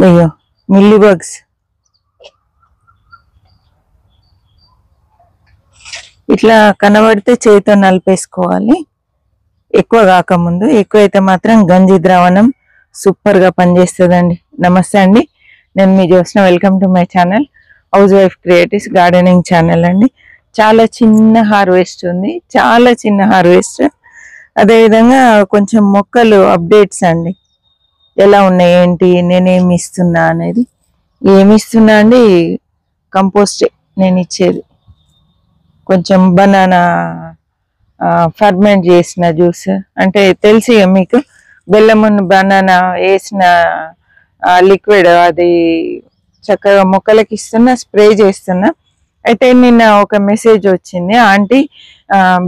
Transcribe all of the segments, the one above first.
అయ్యో milli bugs. ఇట్లా కనబడితే చేతితో నలిపేసుకోవాలి, ఎక్కువ కాకముందు. ఎక్కువైతే మాత్రం గంజి ద్రావణం సూపర్ గా పనిచేస్తుందండి. నమస్తే అండి, నేను మీ Jyotsna. Welcome to my channel house wife creatives gardening channel అండి. చాలా చిన్న హార్వెస్ట్ ఉంది, చాలా చిన్న హార్వెస్ట్. అదేవిధంగా కొంచెం మొక్కలు అప్డేట్స్ అండి, ఎలా ఉన్నాయి ఏంటి, నేనేమి ఇస్తున్నా అనేది. ఏమి ఇస్తున్నా అండి, కంపోస్టే నేను ఇచ్చేది. కొంచెం బనానా ఫర్మెంట్ చేసిన జ్యూస్, అంటే తెలిసి మీకు బెల్లం బనానా వేసిన లిక్విడ్, అది చక్కగా మొక్కలకి ఇస్తున్నా, స్ప్రే చేస్తున్నా. అయితే నిన్న ఒక మెసేజ్ వచ్చింది, ఆంటీ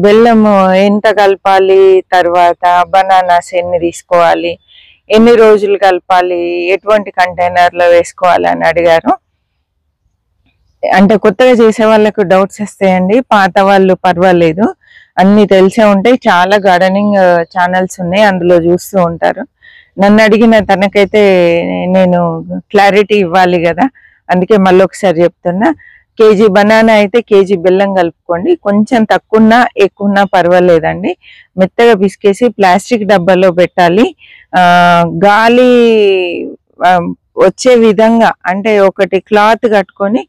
బెల్లం ఎంత కలపాలి, తర్వాత బనానాస్ ఎన్ని తీసుకోవాలి, ఎన్ని రోజులు కలపాలి, ఎటువంటి కంటైనర్లో వేసుకోవాలి అని అడిగారు. అంటే కొత్తగా చేసే వాళ్ళకు డౌట్స్ వస్తాయండి, పాత వాళ్ళు పర్వాలేదు, అన్ని తెలిసే ఉంటాయి. చాలా గార్డెనింగ్ ఛానల్స్ ఉన్నాయి, అందులో చూస్తూ ఉంటారు. నన్ను అడిగిన తనకైతే నేను క్లారిటీ ఇవ్వాలి కదా, అందుకే మళ్ళీ ఒకసారి చెప్తున్నా. కేజీ బనానా అయితే కేజీ బెల్లం కలుపుకోండి, కొంచెం తక్కువన్నా ఎక్కువన్నా పర్వాలేదండి. మెత్తగా పిసికేసి ప్లాస్టిక్ డబ్బాలో పెట్టాలి. గాలి వచ్చే విధంగా, అంటే ఒకటి క్లాత్ కట్టుకొని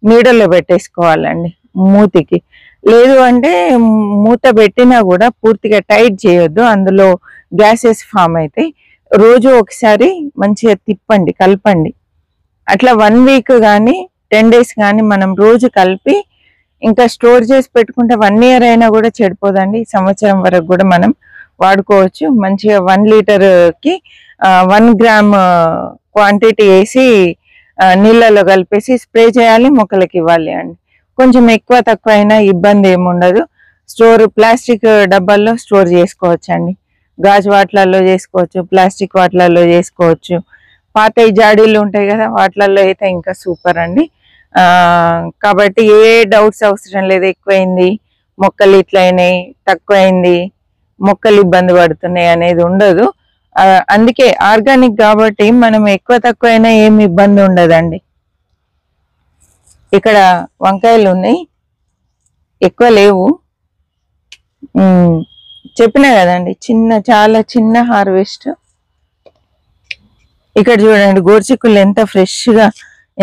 నీడలో పెట్టేసుకోవాలండి మూతికి. లేదు అంటే మూత పెట్టినా కూడా పూర్తిగా టైట్ చేయొద్దు, అందులో గ్యాసెస్ ఫామ్ అవుతాయి. రోజు ఒకసారి మంచిగా తిప్పండి, కలపండి. అట్లా 1 వీక్ కానీ 10 days కానీ మనం రోజు కలిపి ఇంకా స్టోర్ చేసి పెట్టుకుంటే 1 year అయినా కూడా చెడిపోదండి. సంవత్సరం వరకు కూడా మనం వాడుకోవచ్చు. మంచిగా 1 లీటర్కి 1 గ్రామ్ క్వాంటిటీ వేసి నీళ్ళలో కలిపేసి స్ప్రే చేయాలి, మొక్కలకి ఇవ్వాలి అండి. కొంచెం ఎక్కువ తక్కువ అయినా ఇబ్బంది ఏముండదు. ప్లాస్టిక్ డబ్బాల్లో స్టోర్ చేసుకోవచ్చు అండి. గాజు వాటిలలో చేసుకోవచ్చు, ప్లాస్టిక్ వాటిలలో చేసుకోవచ్చు. పాత జాడీలు ఉంటాయి కదా, వాటిలలో అయితే ఇంకా సూపర్ అండి. కాబట్టి ఏ డౌట్స్ అవసరం లేదు. ఎక్కువైంది, మొక్కలు ఇట్లయినాయి, తక్కువైంది, మొక్కలు ఇబ్బంది పడుతున్నాయి అనేది ఉండదు. అందుకే ఆర్గానిక్ కాబట్టి మనం ఎక్కువ తక్కువ అయినా ఏమి ఇబ్బంది ఉండదండి. ఇక్కడ వంకాయలు ఉన్నాయి, ఎక్కువ లేవు, చెప్పినా కదండి, చాలా చిన్న హార్వెస్ట్. ఇక్కడ చూడండి గోరుచిక్కులు ఎంత ఫ్రెష్గా,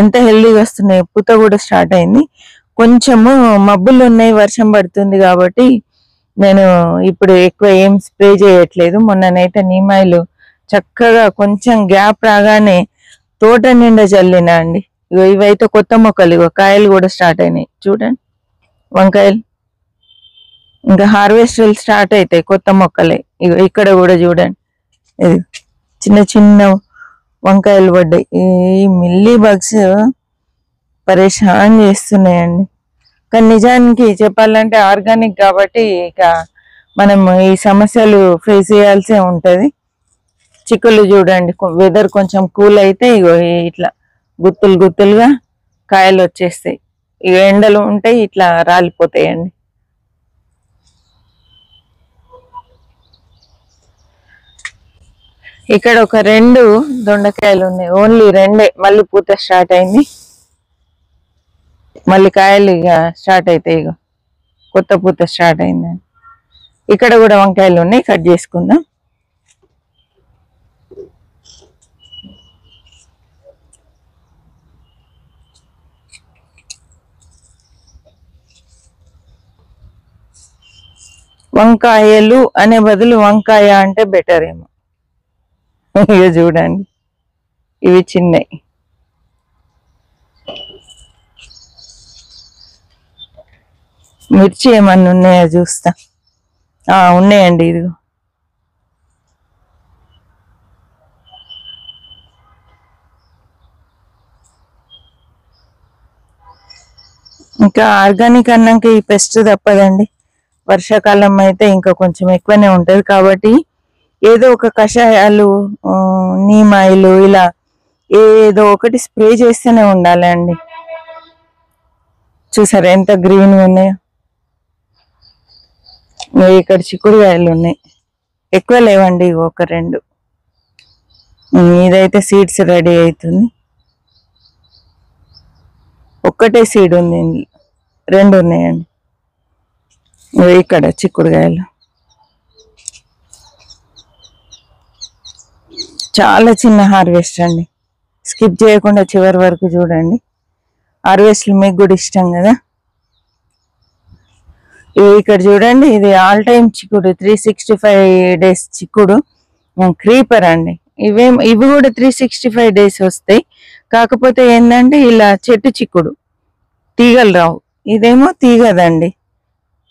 ఎంత హెల్దీగా వస్తున్నాయి. పూత కూడా స్టార్ట్ అయింది. కొంచెము మబ్బులు ఉన్నాయి, వర్షం పడుతుంది కాబట్టి నేను ఇప్పుడు ఎక్కువ ఏం స్ప్రే చేయట్లేదు. మొన్ననైతే నీమాయిలు చక్కగా కొంచెం గ్యాప్ రాగానే తోట నిండా చల్లినా అండి. ఇగో ఇవైతే కొత్త మొక్కలు, ఇగో కాయలు కూడా స్టార్ట్ అయినాయి చూడండి. వంకాయలు ఇంకా హార్వెస్టర్లు స్టార్ట్ అవుతాయి, కొత్త మొక్కలే. ఇగో ఇక్కడ కూడా చూడండి, ఇది చిన్న చిన్న వంకాయలు పడ్డాయి. ఈ మిల్లీ బగ్స్ పరేషాన్ చేస్తున్నాయండి. కానీ నిజానికి చెప్పాలంటే ఆర్గానిక్ కాబట్టి ఇక మనం ఈ సమస్యలు ఫేస్ చేయాల్సే ఉంటది. చిక్కులు చూడండి, వెదర్ కొంచెం కూల్ అయితే ఇగో ఇట్లా గుత్తులు గుత్తులుగా కాయలు వచ్చేస్తాయి. ఇక ఎండలు ఉంటాయి, ఇట్లా రాలిపోతాయండి. ఇక్కడ ఒక 2 దొండకాయలు ఉన్నాయి, ఓన్లీ 2. మళ్ళీ పూత స్టార్ట్ అయింది, మళ్ళీ కాయలు ఇక స్టార్ట్ అవుతాయి. ఇక కొత్త పూత స్టార్ట్ అయింది. ఇక్కడ కూడా వంకాయలు ఉన్నాయి, కట్ చేసుకుందాం. వంకాయలు అనే బదులు వంకాయ అంటే బెటర్ ఏమో. ఇక చూడండి, ఇవి చిన్నవి. మిర్చి ఏమన్నా ఉన్నాయా చూస్తా. ఉన్నాయండి, ఇదిగో. ఇంకా ఆర్గానిక్ అన్నాక ఈ పెస్ట్ తప్పదండి. వర్షాకాలం అయితే ఇంకా కొంచెం ఎక్కువనే ఉంటది కాబట్టి ఏదో ఒక కషాయాలు, నీమాయిలు, ఇలా ఏదో ఒకటి స్ప్రే చేస్తూనే ఉండాలి అండి. చూసారా ఎంత గ్రీన్గా ఉన్నాయో. ఇక్కడ చిక్కుడుకాయలు ఉన్నాయి, ఎక్కువ లేవండి, 1 2. ఇదైతే సీడ్స్ రెడీ అవుతుంది. ఒక్కటే సీడ్ ఉంది, రెండు ఉన్నాయండి. ఇక్కడ చిక్కుడుకాయలు చాలా చిన్న హార్వెస్ట్ అండి. స్కిప్ చేయకుండా చివరి వరకు చూడండి. హార్వెస్ట్లు మీకు కూడా ఇష్టం కదా. ఇక్కడ చూడండి, ఇది ఆల్ టైమ్ చిక్కుడు, 365 days చిక్కుడు క్రీపర్ అండి. ఇవి కూడా 365 days వస్తాయి. కాకపోతే ఏంటంటే ఇలా చెట్టు చిక్కుడు, తీగలు రావు. ఇదేమో తీగదండి.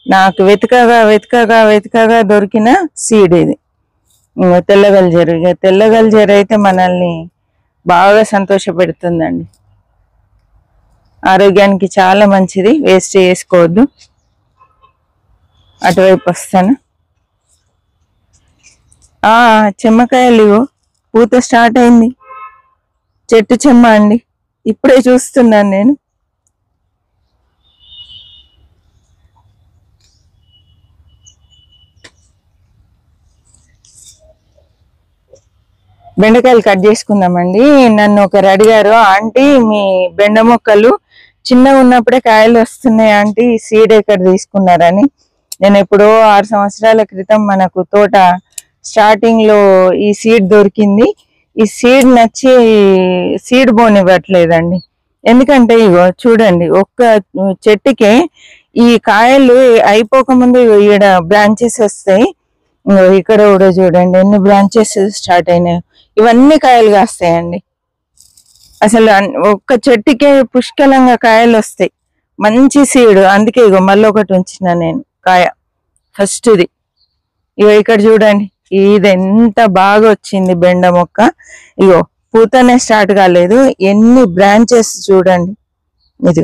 నాకు వెతకగా దొరికిన సీడ్ ఇది. తెల్లగల్జరు. ఇక తెల్లగల్జరు అయితే మనల్ని బాగా సంతోష పెడుతుందండి. ఆరోగ్యానికి చాలా మంచిది, వేస్ట్ చేసుకోవద్దు. అటువైపు వస్తాను. చెమ్మకాయలు పూత స్టార్ట్ అయింది. చెట్టు చెమ్మ అండి, ఇప్పుడే చూస్తున్నాను నేను. బెండకాయలు కట్ చేసుకుందామండి. నన్ను ఒకరు అడిగారు, ఆంటీ మీ బెండ మొక్కలు చిన్నగా ఉన్నప్పుడే కాయలు వస్తున్నాయి ఆంటీ, సీడ్ ఎక్కడ తీసుకున్నారని. నేను ఎప్పుడో 6 సంవత్సరాల క్రితం మనకు తోట స్టార్టింగ్ లో ఈ సీడ్ దొరికింది. ఈ సీడ్ నచ్చి సీడ్ పోనివ్వట్లేదండి. ఎందుకంటే ఇగో చూడండి, ఒక్క చెట్టుకే ఈ కాయలు అయిపోకముందు ఈడ బ్రాంచెస్ వస్తాయి. ఇక్కడ కూడా చూడండి ఎన్ని బ్రాంచెస్ స్టార్ట్ అయినాయి. ఇవన్నీ కాయలు కాస్తాయండి. అసలు ఒక్క చెట్టుకే పుష్కలంగా కాయలు వస్తాయి. మంచి సీడ్. అందుకే ఇగో మళ్ళీ ఒకటి ఉంచిన నేను కాయ, ఫస్ట్ది. ఇగో ఇక్కడ చూడండి, ఇది ఎంత బాగా వచ్చింది బెండ మొక్క. ఇగో పూతనే స్టార్ట్ కాలేదు, ఎన్ని బ్రాంచెస్ చూడండి. ఇది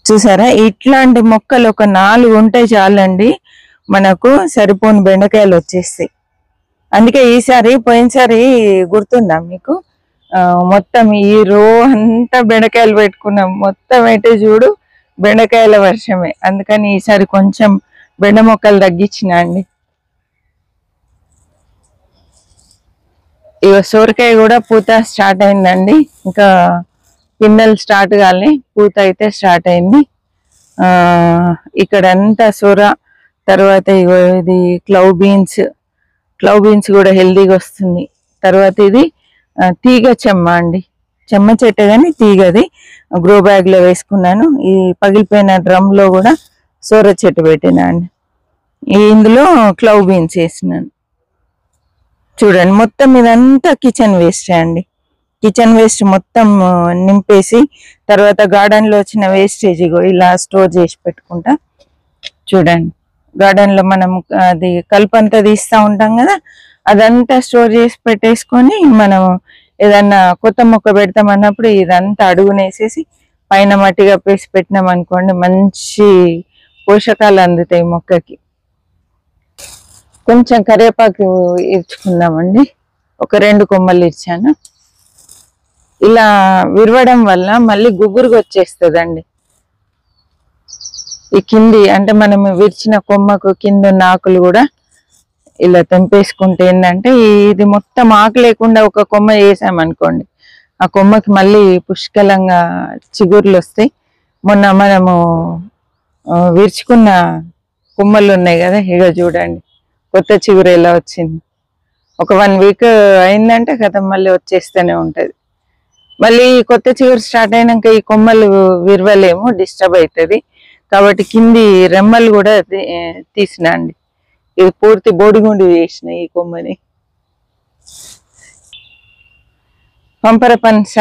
చూసారా? ఇట్లాంటి మొక్కలు ఒక 4 ఉంటే చాలండి, మనకు సరిపోని బెండకాయలు వచ్చేస్తాయి. అందుకే ఈసారి, పోయినసారి గుర్తుందా మీకు, మొత్తం ఈ రో అంతా బెండకాయలు పెట్టుకున్నాం. మొత్తం అయితే చూడు బెండకాయల వర్షమే. అందుకని ఈసారి కొంచెం బెండ మొక్కలు తగ్గించిన అండి. ఇక సోరకాయ కూడా పూత స్టార్ట్ అయిందండి. ఇంకా పిందెలు స్టార్ట్ కాలే, పూత అయితే స్టార్ట్ అయింది. ఇక్కడ అంతా సోర. తర్వాత ఇగో ఇది క్లవ్ బీన్స్ కూడా హెల్దీగా వస్తుంది. తర్వాత ఇది తీగ చెమ్మ అండి, చెమ్మ చెట్టు కానీ తీగది. గ్రో బ్యాగ్ లో వేసుకున్నాను. ఈ పగిలిపోయిన డ్రమ్ లో కూడా సోర చెట్టు పెట్టినా అండి. ఇందులో క్లవ్ బీన్స్ వేసినాను. చూడండి, మొత్తం ఇదంతా కిచెన్ వేస్ట్ అండి. కిచెన్ వేస్ట్ మొత్తం నింపేసి, తర్వాత గార్డెన్ లో వచ్చిన వేస్టేజ్ ఇలా స్టోర్ చేసి పెట్టుకుంటా. చూడండి, గార్డెన్ లో మనం అది కలుపంతా తీస్తూ ఉంటాం కదా, అదంతా స్టోర్ చేసి పెట్టేసుకొని మనం ఏదన్నా కొత్త మొక్క పెడతాం అన్నప్పుడు ఇదంతా అడుగునేసేసి పైన మట్టి కప్పేసి పెట్టినాం అనుకోండి, మంచి పోషకాలు అందుతాయి మొక్కకి. కొంచెం కరివేపాకు ఇర్చుకుందామండి. ఒక 2 కొమ్మలు ఇర్చాను. ఇలా విరవడం వల్ల మళ్ళీ గుబురుగా వచ్చేస్తుందండి. ఈ కింది అంటే మనం విరిచిన కొమ్మకు కింద ఉన్న ఆకులు కూడా ఇలా తెంపేసుకుంటే ఏంటంటే, ఇది మొత్తం ఆకు లేకుండా ఒక కొమ్మ వేసామనుకోండి, ఆ కొమ్మకి మళ్ళీ పుష్కలంగా చిగుర్లు వస్తాయి. మొన్న మనము విరుచుకున్న కొమ్మలు ఉన్నాయి కదా, ఇక చూడండి కొత్త చిగురు ఎలా వచ్చింది. ఒక 1 week అయిందంటే కథ మళ్ళీ వచ్చేస్తూనే ఉంటది. మళ్ళీ కొత్త చిగురు స్టార్ట్ అయినాక ఈ కొమ్మలు విరవలేము, డిస్టర్బ్ అవుతుంది. కాబట్టి కింది రెమ్మలు కూడా తీసిన అండి. ఇది పూర్తి బోడిగుండి వేసిన ఈ కొమ్మని. పంపర పనస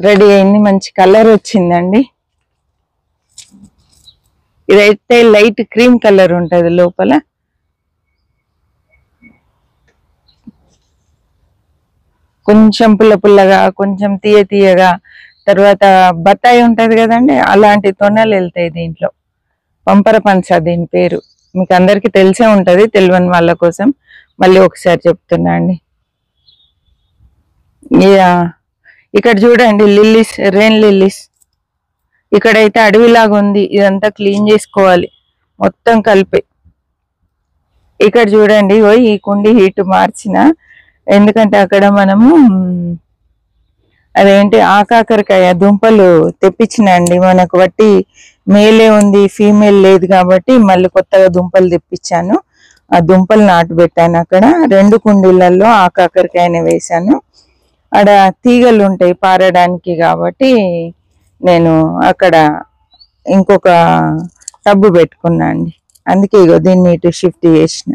రెడీ అయింది, మంచి కలర్ వచ్చిందండి. ఇదైతే లైట్ క్రీమ్ కలర్ ఉంటది లోపల. కొంచెం పుల్లగా, కొంచెం తీయగా. తర్వాత బత్తాయి ఉంటది కదండి, అలాంటి తొనలు వెళ్తాయి దీంట్లో. పంపర పనస దీని పేరు. మీకు అందరికి తెలిసే ఉంటది, తెలియని వాళ్ళ కోసం మళ్ళీ ఒకసారి చెప్తున్నా అండి. ఇక్కడ చూడండి లిల్లీస్, రెయిన్ లిల్లీస్. ఇక్కడైతే అడవిలాగా ఉంది, ఇదంతా క్లీన్ చేసుకోవాలి మొత్తం కలిపి. ఇక్కడ చూడండి ఈ కుండి హీట్ మార్చిన, ఎందుకంటే అక్కడ మనము అదేంటి ఆకాకరకాయ దుంపలు తెప్పించినండి. మనకు బట్టి మేలే ఉంది, ఫీమేల్ లేదు కాబట్టి మళ్ళీ కొత్తగా దుంపలు తెప్పించాను. ఆ దుంపలు నాటు పెట్టాను. అక్కడ 2 కుండీలలో ఆకాకరకాయని వేశాను. ఆడ తీగలు ఉంటాయి పారడానికి కాబట్టి నేను అక్కడ ఇంకొక టబ్బు పెట్టుకున్నా అండి. అందుకే ఇగో దీన్ని ఇటు షిఫ్ట్ చేసిన.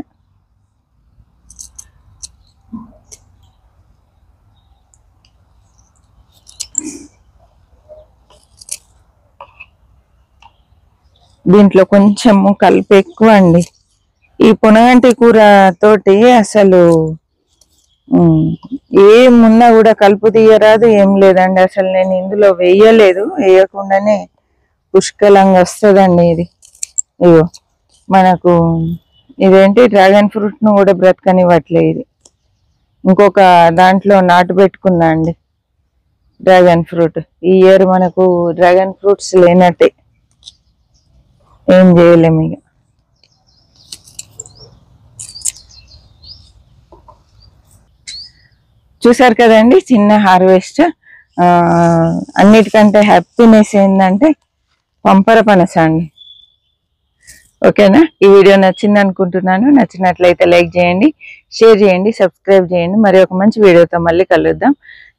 దీంట్లో కొంచెము కలుపు ఎక్కువ అండి. ఈ పొనగంటి కూర తోటి అసలు ఏమున్నా కూడా కలుపు తీయరాదు, ఏం లేదండి. అసలు నేను ఇందులో వేయలేదు, వేయకుండానే పుష్కలంగా వస్తుందండి ఇది. ఇగో మనకు ఇదేంటి డ్రాగన్ ఫ్రూట్ ను కూడా బ్రతకనివ్వట్లేదు ఇది. ఇంకొక దాంట్లో నాటు పెట్టుకున్నా అండి డ్రాగన్ ఫ్రూట్. ఈ ఇయర్ మనకు డ్రాగన్ ఫ్రూట్స్ లేనట్టే, ఏం చేయలేము ఇక. చూసారు కదండి చిన్న హార్వెస్ట్. అన్నిటికంటే హ్యాపీనెస్ ఏంటంటే పంపర పనస అండి. ఓకేనా? ఈ వీడియో నచ్చింది అనుకుంటున్నాను. నచ్చినట్లయితే లైక్ చేయండి, షేర్ చేయండి, సబ్స్క్రైబ్ చేయండి. మరి ఒక మంచి వీడియోతో మళ్ళీ కలుద్దాం.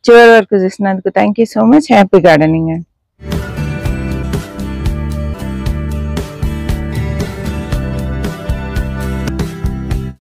చివరి వరకు చూసినందుకు thank you so much. Happy gardening అండి.